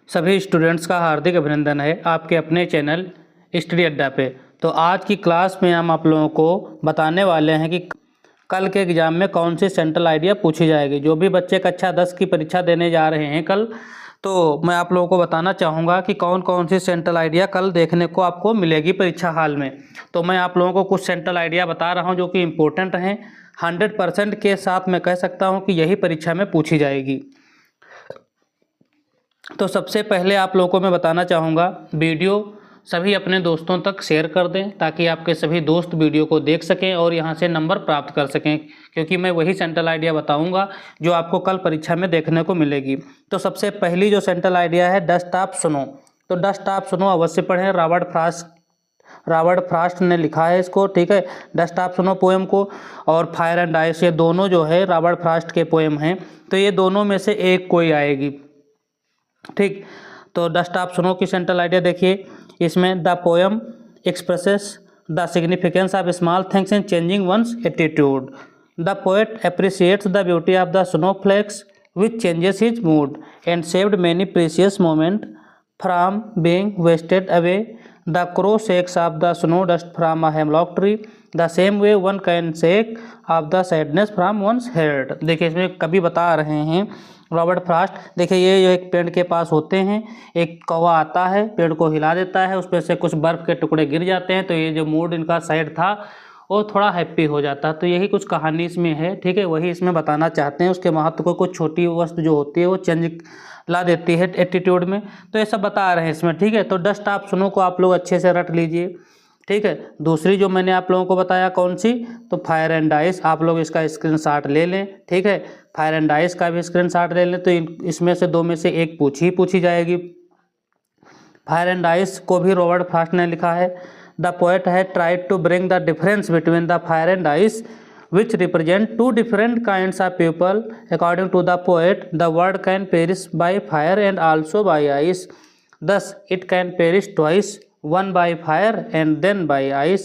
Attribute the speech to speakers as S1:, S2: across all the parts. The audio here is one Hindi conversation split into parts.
S1: सभी स्टूडेंट्स का हार्दिक अभिनंदन है आपके अपने चैनल स्टडी अड्डा पे। तो आज की क्लास में हम आप लोगों को बताने वाले हैं कि कल के एग्ज़ाम में कौन सी सेंट्रल आइडिया पूछी जाएगी। जो भी बच्चे कक्षा 10 की परीक्षा देने जा रहे हैं कल, तो मैं आप लोगों को बताना चाहूँगा कि कौन कौन सी सेंट्रल आइडिया कल देखने को आपको मिलेगी परीक्षा हाल में। तो मैं आप लोगों को कुछ सेंट्रल आइडिया बता रहा हूँ जो कि इम्पोर्टेंट हैं। 100% के साथ मैं कह सकता हूँ कि यही परीक्षा में पूछी जाएगी। तो सबसे पहले आप लोगों को मैं बताना चाहूँगा, वीडियो सभी अपने दोस्तों तक शेयर कर दें ताकि आपके सभी दोस्त वीडियो को देख सकें और यहाँ से नंबर प्राप्त कर सकें, क्योंकि मैं वही सेंट्रल आइडिया बताऊँगा जो आपको कल परीक्षा में देखने को मिलेगी। तो सबसे पहली जो सेंट्रल आइडिया है, डस्ट ऑफ स्नो। तो डस्ट ऑफ स्नो अवश्य पढ़ें। रॉबर्ट फ्रॉस्ट ने लिखा है इसको, ठीक है, डस्ट ऑफ स्नो पोएम को। और फायर एंड आइस, ये दोनों जो है रॉबर्ट फ्रॉस्ट के पोएम हैं। तो ये दोनों में से एक कोई आएगी, ठीक। तो डस्ट ऑफ स्नो की सेंट्रल आइडिया देखिए, इसमें the poem expresses the significance of small things in changing one's attitude. The poet appreciates the beauty of the snow flakes which changes his mood and saved many precious moment from being wasted away. The crow shakes off the snow dust from a hemlock tree the same way one can shake off the sadness from one's head. देखिए इसमें कवि बता रहे हैं रॉबर्ट फ्रॉस्ट। देखिए ये जो एक पेड़ के पास होते हैं, एक कौवा आता है, पेड़ को हिला देता है, उस पर से कुछ बर्फ़ के टुकड़े गिर जाते हैं, तो ये जो मूड इनका सैड था वो थोड़ा हैप्पी हो जाता है। तो यही कुछ कहानी इसमें है, ठीक है, वही इसमें बताना चाहते हैं। उसके महत्व को कुछ छोटी वस्तु जो होती है वो चेंज ला देती है एटीट्यूड में, तो ये सब बता रहे हैं इसमें, ठीक है। तो डस्ट ऑफ स्नो को आप लोग अच्छे से रट लीजिए, ठीक है। दूसरी जो मैंने आप लोगों को बताया कौन सी, तो फायर एंड आइस, आप लोग इसका स्क्रीनशॉट ले लें, ठीक है। फायर एंड आइस का भी स्क्रीनशॉट ले लें। तो इसमें से दो में से एक पूछी जाएगी। फायर एंड आइस को भी रॉबर्ट फ्रॉस्ट ने लिखा है। The poet had tried to bring the difference between the fire and ice which represent two different kinds of people. According to the poet, the world can perish by fire and also by ice. Thus, it can perish twice, one by fire and then by ice.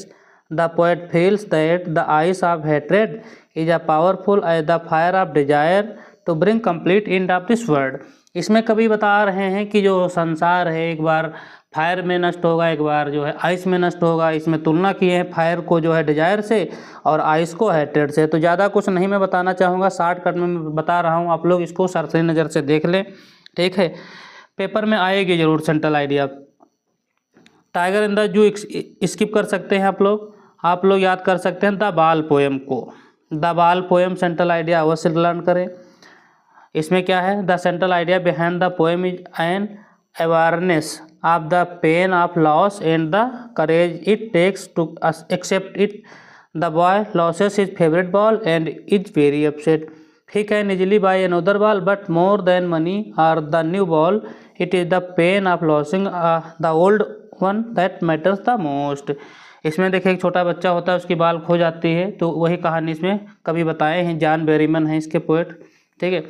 S1: The poet feels that the ice of hatred is as powerful as the fire of desire to bring complete end of this world. इसमें कभी बता रहे हैं कि जो संसार है एक बार फायर में नष्ट होगा, एक बार जो है आइस में नष्ट होगा। इसमें तुलना की है फायर को जो है डिजायर से और आइस को हैट्रेड से। तो ज़्यादा कुछ नहीं मैं बताना चाहूँगा, शॉर्टकट में बता रहा हूँ, आप लोग इसको सरसरी नज़र से देख लें, ठीक है। पेपर में आएगी जरूर central idea. Tiger in the zoo skip कर सकते हैं आप लोग याद कर सकते हैं द बाल पोएम को। द बाल पोएम सेंट्रल आइडिया अवश्य लर्न करें। इसमें क्या है, the central idea behind the poem is an awareness of the pain of loss and the courage it takes to accept it. The boy loses his favorite ball and is very upset. He can easily buy another ball, but more than money or the new ball, it is the pain of losing the old one that matters the most. इसमें देखिए एक छोटा बच्चा होता है, उसकी बाल खो जाती है, तो वही कहानी इसमें कभी बताए हैं, जॉन बेरीमन है इसके पोएट, ठीक है।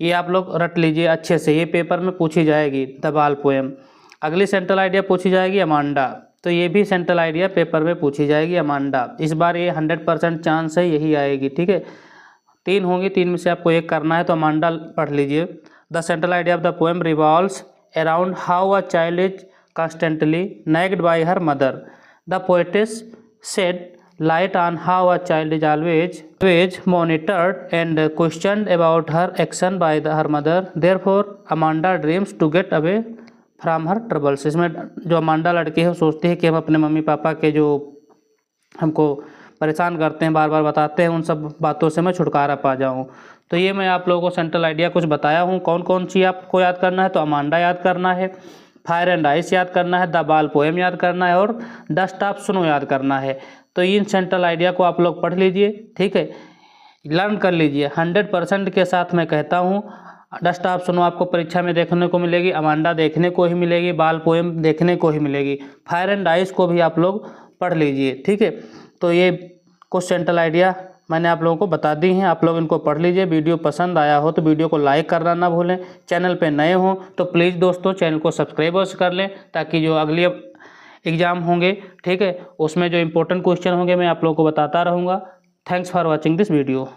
S1: ये आप लोग रट लीजिए अच्छे से, ये पेपर में पूछी जाएगी द बाल पोएम। अगली सेंट्रल आइडिया पूछी जाएगी अमांडा। तो ये भी सेंट्रल आइडिया पेपर में पूछी जाएगी अमांडा। इस बार ये 100% चांस है यही आएगी, ठीक है। 3 होंगी, 3 में से आपको एक करना है, तो अमांडा पढ़ लीजिए। The central idea of the poem revolves around how a child is constantly nagged bye her mother. The poetess said light on how a child is always monitored and questioned about her action by her mother. Therefore, Amanda dreams to get away from her troubles. इसमें जो अमांडा लड़की है वो सोचती है कि हम अपने मम्मी पापा के जो हमको परेशान करते हैं, बार बार बताते हैं, उन सब बातों से मैं छुटकारा पा जाऊं। तो ये मैं आप लोगों को सेंट्रल आइडिया कुछ बताया हूं। कौन कौन सी आपको याद करना है, तो अमांडा याद करना है, फायर एंड आइस याद करना है, द बाल पोएम याद करना है और डस्ट ऑफ स्नो याद करना है। तो इन सेंट्रल आइडिया को आप लोग पढ़ लीजिए, ठीक है, लर्न कर लीजिए। 100% के साथ मैं कहता हूँ डस्ट ऑफ स्नो आपको परीक्षा में देखने को मिलेगी, अमांडा देखने को ही मिलेगी, बाल पोएम देखने को ही मिलेगी, फायर एंड आइस को भी आप लोग पढ़ लीजिए, ठीक है। तो ये कुछ सेंट्रल आइडिया मैंने आप लोगों को बता दी हैं, आप लोग इनको पढ़ लीजिए। वीडियो पसंद आया हो तो वीडियो को लाइक करना ना भूलें। चैनल पे नए हो तो प्लीज़ दोस्तों चैनल को सब्सक्राइब अवश्य कर लें, ताकि जो अगले एग्ज़ाम होंगे, ठीक है, उसमें जो इंपॉर्टेंट क्वेश्चन होंगे मैं आप लोगों को बताता रहूँगा। Thanks for watching this video.